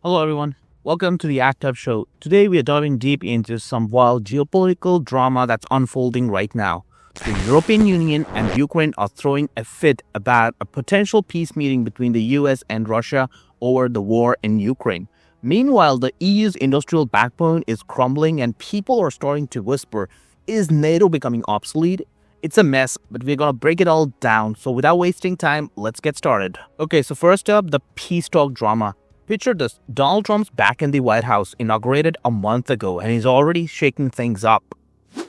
Hello, everyone. Welcome to the Act Up Show. Today, we are diving deep into some wild geopolitical drama that's unfolding right now. The European Union and Ukraine are throwing a fit about a potential peace meeting between the US and Russia over the war in Ukraine. Meanwhile, the EU's industrial backbone is crumbling and people are starting to whisper, is NATO becoming obsolete? It's a mess, but we're gonna break it all down. So without wasting time, let's get started. Okay, so first up, the peace talk drama. Picture this, Donald Trump's back in the White House, inaugurated a month ago, and he's already shaking things up.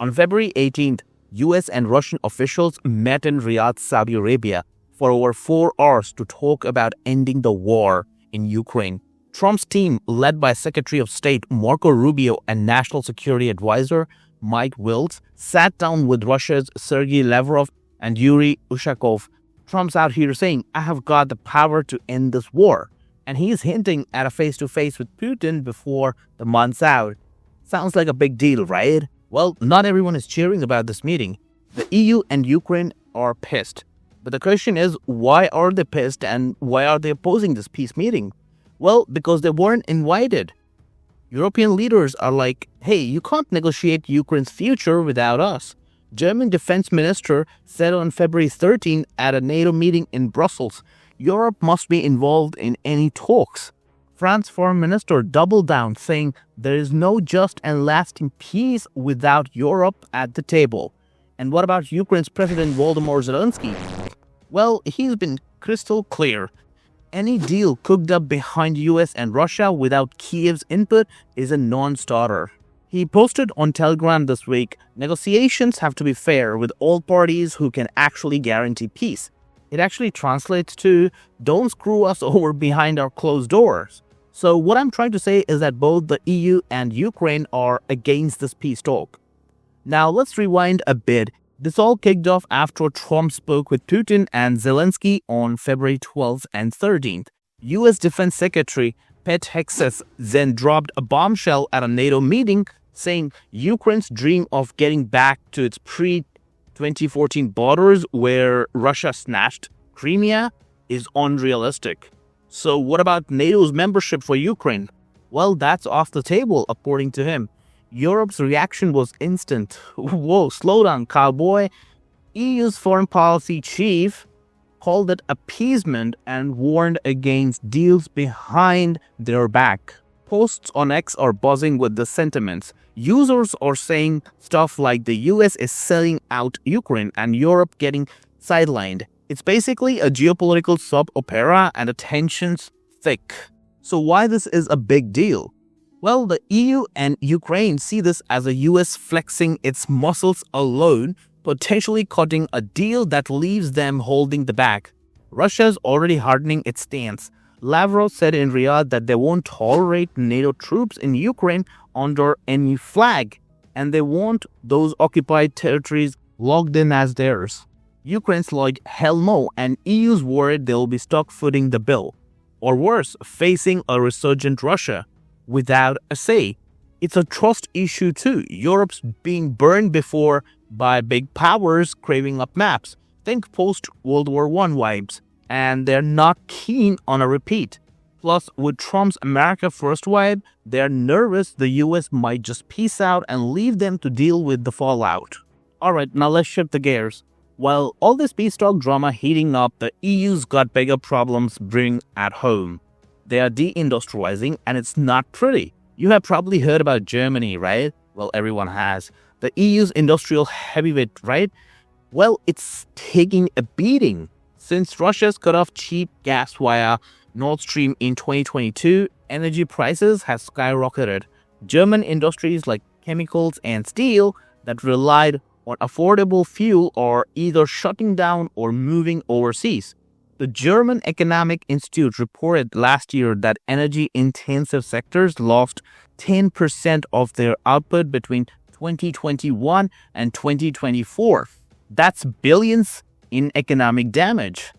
On February 18th, US and Russian officials met in Riyadh, Saudi Arabia, for over 4 hours to talk about ending the war in Ukraine. Trump's team, led by Secretary of State Marco Rubio and National Security Advisor Mike Waltz, sat down with Russia's Sergei Lavrov and Yuri Ushakov. Trump's out here saying, I have got the power to end this war. And he's hinting at a face-to-face with Putin before the month's out. Sounds like a big deal, right? Well, not everyone is cheering about this meeting. The EU and Ukraine are pissed. But the question is, why are they pissed and why are they opposing this peace meeting? Well, because they weren't invited. European leaders are like, hey, you can't negotiate Ukraine's future without us. German defense minister said on February 13 at a NATO meeting in Brussels, Europe must be involved in any talks. France's foreign minister doubled down, saying there is no just and lasting peace without Europe at the table. And what about Ukraine's President Volodymyr Zelensky? Well, he's been crystal clear. Any deal cooked up behind US and Russia without Kiev's input is a non-starter. He posted on Telegram this week, negotiations have to be fair with all parties who can actually guarantee peace. It actually translates to, don't screw us over behind our closed doors. So what I'm trying to say is that both the EU and Ukraine are against this peace talk. Now let's rewind a bit. This all kicked off after Trump spoke with Putin and Zelensky on February 12th and 13th. US Defense Secretary Pete Hegseth then dropped a bombshell at a NATO meeting saying Ukraine's dream of getting back to its pre-2014 borders where Russia snatched Crimea is unrealistic. So what about NATO's membership for Ukraine? Well, that's off the table, according to him. Europe's reaction was instant. Whoa, slow down, cowboy. EU's foreign policy chief called it appeasement and warned against deals behind their back. Posts on X are buzzing with the sentiments. Users are saying stuff like the US is selling out Ukraine and Europe getting sidelined. It's basically a geopolitical soap opera and the tension's thick. So why this is a big deal? Well, the EU and Ukraine see this as a US flexing its muscles alone, potentially cutting a deal that leaves them holding the bag. Russia's already hardening its stance. Lavrov said in Riyadh that they won't tolerate NATO troops in Ukraine under any flag, and they want those occupied territories logged in as theirs. Ukraine's like, hell no, and EU's worried they'll be stuck footing the bill. Or worse, facing a resurgent Russia without a say. It's a trust issue too. Europe's being burned before by big powers craving up maps. Think post-World War I vibes. And they're not keen on a repeat. Plus, with Trump's America First vibe, they're nervous the US might just peace out and leave them to deal with the fallout. Alright, now let's shift the gears. While all this peace talk drama heating up, the EU's got bigger problems brewing at home. They are deindustrializing and it's not pretty. You have probably heard about Germany, right? Well, everyone has. The EU's industrial heavyweight, right? Well, it's taking a beating. Since Russia's cut off cheap gas via Nord Stream in 2022, energy prices have skyrocketed. German industries like chemicals and steel that relied on affordable fuel are either shutting down or moving overseas. The German Economic Institute reported last year that energy-intensive sectors lost 10% of their output between 2021 and 2024. That's billions in economic damage.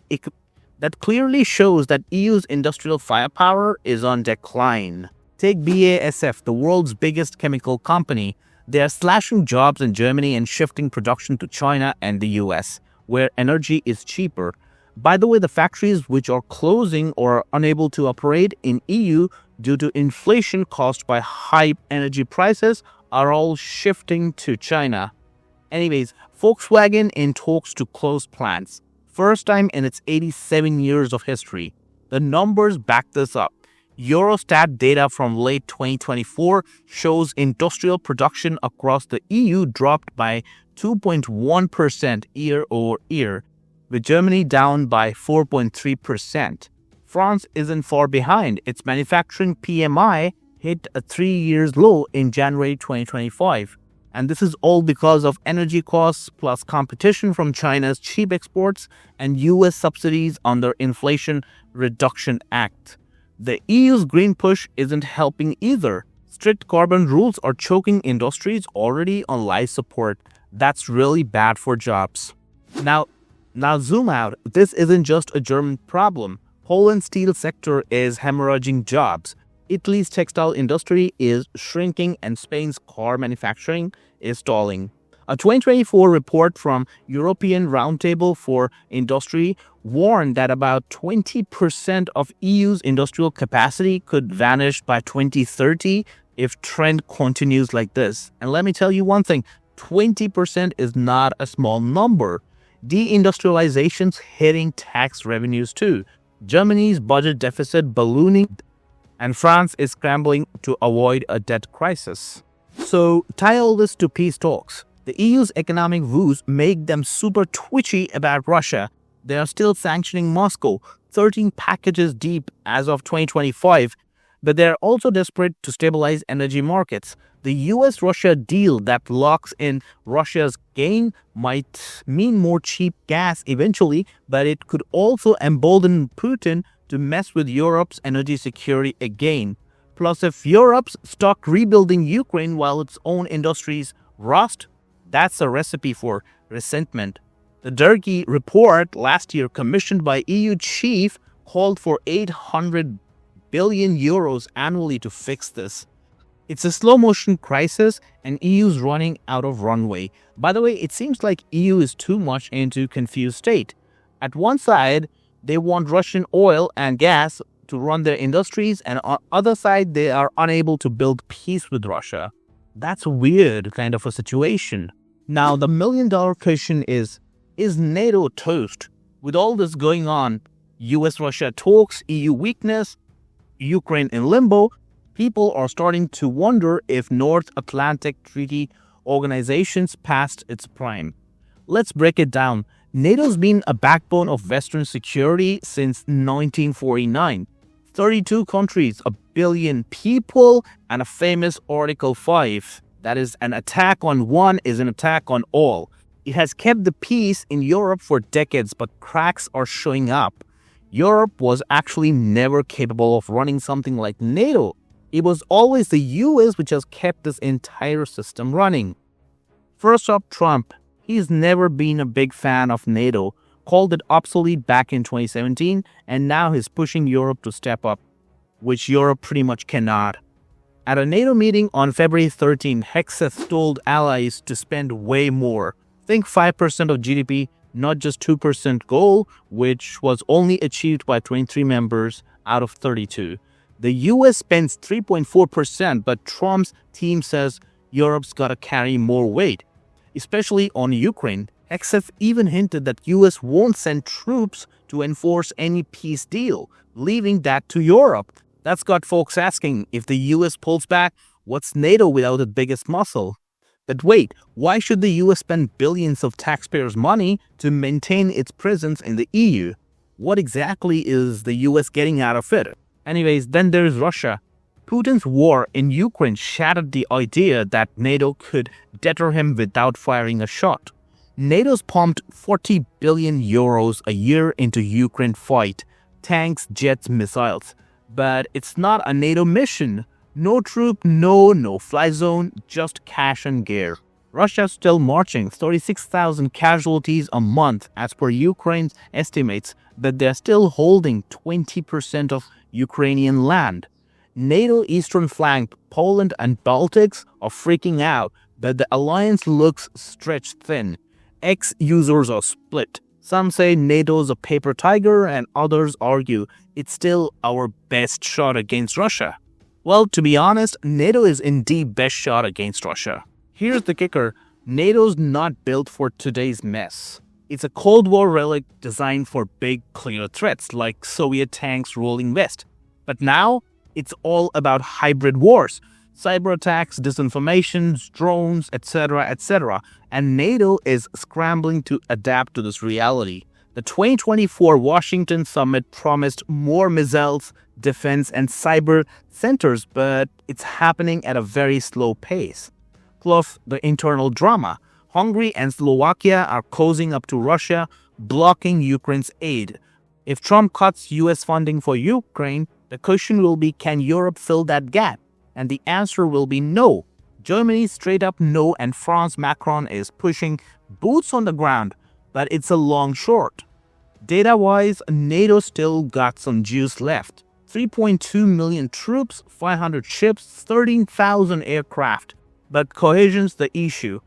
That clearly shows that EU's industrial firepower is on decline. Take BASF, the world's biggest chemical company. They are slashing jobs in Germany and shifting production to China and the US, where energy is cheaper. By the way, the factories which are closing or are unable to operate in EU due to inflation caused by high energy prices are all shifting to China. Anyways, Volkswagen in talks to close plants. First time in its 87 years of history. The numbers back this up. Eurostat data from late 2024 shows industrial production across the EU dropped by 2.1% year over year, with Germany down by 4.3%. France isn't far behind. Its manufacturing PMI hit a 3-year low in January 2025. And this is all because of energy costs plus competition from China's cheap exports and US subsidies under Inflation Reduction Act. The EU's green push isn't helping either. Strict carbon rules are choking industries already on life support. That's really bad for jobs. Now zoom out. This isn't just a German problem. Poland's steel sector is hemorrhaging jobs. Italy's textile industry is shrinking and Spain's car manufacturing is stalling. A 2024 report from European Roundtable for Industry warned that about 20% of EU's industrial capacity could vanish by 2030 if trend continues like this. And let me tell you one thing, 20% is not a small number. Deindustrialization's hitting tax revenues too. Germany's budget deficit ballooning, and France is scrambling to avoid a debt crisis. So tie all this to peace talks. The EU's economic woes make them super twitchy about Russia. They are still sanctioning Moscow, 13 packages deep as of 2025, but they are also desperate to stabilize energy markets. The US-Russia deal that locks in Russia's gain might mean more cheap gas eventually, but it could also embolden Putin to mess with Europe's energy security again. Plus, if Europe's stuck rebuilding Ukraine while its own industries rust, that's a recipe for resentment. The Draghi report last year commissioned by EU chief called for 800 billion euros annually to fix this. It's a slow motion crisis and EU's running out of runway. By the way, it seems like EU is too much into confused state. At one side, they want Russian oil and gas to run their industries, and on the other side, they are unable to build peace with Russia. That's a weird kind of a situation. Now, the million-dollar question is NATO toast? With all this going on, US-Russia talks, EU weakness, Ukraine in limbo, people are starting to wonder if North Atlantic Treaty Organization's past its prime. Let's break it down. NATO's been a backbone of Western security since 1949. 32 countries, a billion people, and a famous Article 5. That is, an attack on one is an attack on all. It has kept the peace in Europe for decades, but cracks are showing up. Europe was actually never capable of running something like NATO. It was always the US which has kept this entire system running. First up, Trump. He's never been a big fan of NATO, called it obsolete back in 2017, and now he's pushing Europe to step up, which Europe pretty much cannot. At a NATO meeting on February 13, Hegseth told allies to spend way more. Think 5% of GDP, not just 2% goal, which was only achieved by 23 members out of 32. The US spends 3.4%, but Trump's team says Europe's got to carry more weight, especially on Ukraine. Hegseth even hinted that US won't send troops to enforce any peace deal, leaving that to Europe. That's got folks asking, if the US pulls back, what's NATO without its biggest muscle? But wait, why should the US spend billions of taxpayers' money to maintain its presence in the EU? What exactly is the US getting out of it? Anyways, then there's Russia. Putin's war in Ukraine shattered the idea that NATO could deter him without firing a shot. NATO's pumped 40 billion euros a year into Ukraine fight, tanks, jets, missiles. But it's not a NATO mission. No troop, no fly zone, just cash and gear. Russia's still marching, 36,000 casualties a month as per Ukraine's estimates, but they're still holding 20% of Ukrainian land. NATO eastern flank, Poland and Baltics are freaking out, but the alliance looks stretched thin. Ex-users are split. Some say NATO's a paper tiger, and others argue it's still our best shot against Russia. Well, to be honest, NATO is indeed best shot against Russia. Here's the kicker: NATO's not built for today's mess. It's a Cold War relic designed for big, clear threats like Soviet tanks rolling west. But now, it's all about hybrid wars, cyber attacks, disinformation, drones, etc., etc. And NATO is scrambling to adapt to this reality. The 2024 Washington summit promised more missiles, defense, and cyber centers, but it's happening at a very slow pace. Plus, the internal drama. Hungary and Slovakia are cozying up to Russia, blocking Ukraine's aid. If Trump cuts US funding for Ukraine, the question will be, can Europe fill that gap? And the answer will be no. Germany straight up no, and France Macron is pushing boots on the ground, but it's a long short. Data-wise, NATO still got some juice left. 3.2 million troops, 500 ships, 13,000 aircraft. But cohesion's the issue.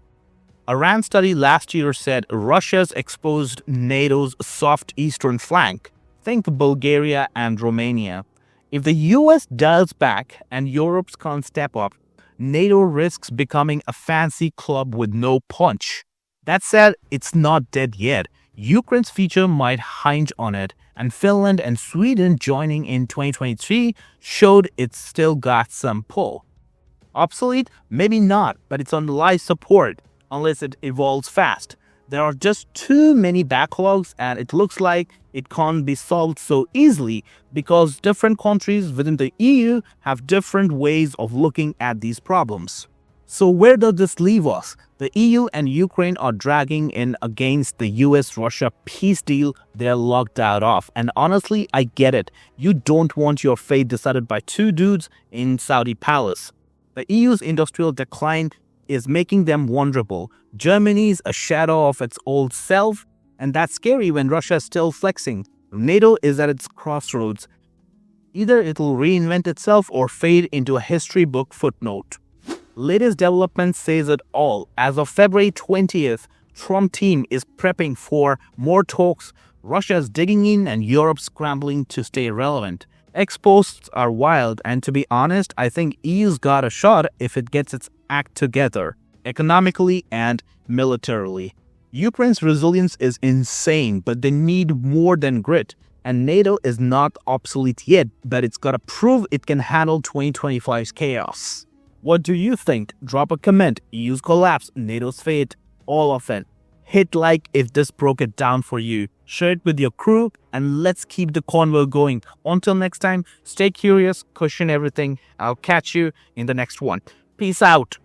A RAND study last year said Russia's exposed NATO's soft eastern flank. Think Bulgaria and Romania. If the US dials back and Europe can't step up, NATO risks becoming a fancy club with no punch. That said, it's not dead yet. Ukraine's future might hinge on it, and Finland and Sweden joining in 2023 showed it's still got some pull. Obsolete? Maybe not, but it's on life support, unless it evolves fast. There are just too many backlogs, and it looks like it can't be solved so easily because different countries within the EU have different ways of looking at these problems. So where does this leave us? The EU and Ukraine are dragging in against the US-Russia peace deal they're locked out of. And honestly, I get it. You don't want your fate decided by two dudes in Saudi palace. The EU's industrial decline is making them vulnerable. Germany's a shadow of its old self, and that's scary when Russia is still flexing. NATO is at its crossroads. Either it'll reinvent itself or fade into a history book footnote. Latest development says it all. As of February 20th, Trump team is prepping for more talks. Russia's digging in and Europe scrambling to stay relevant. Ex-posts are wild, and to be honest, I think EU's got a shot if it gets its act together, economically and militarily. Ukraine's resilience is insane, but they need more than grit. And NATO is not obsolete yet, but it's got to prove it can handle 2025's chaos. What do you think? Drop a comment. EU's collapse, NATO's fate, all of it. Hit like if this broke it down for you. Share it with your crew, and let's keep the convo going. Until next time, stay curious, question everything. I'll catch you in the next one. Peace out.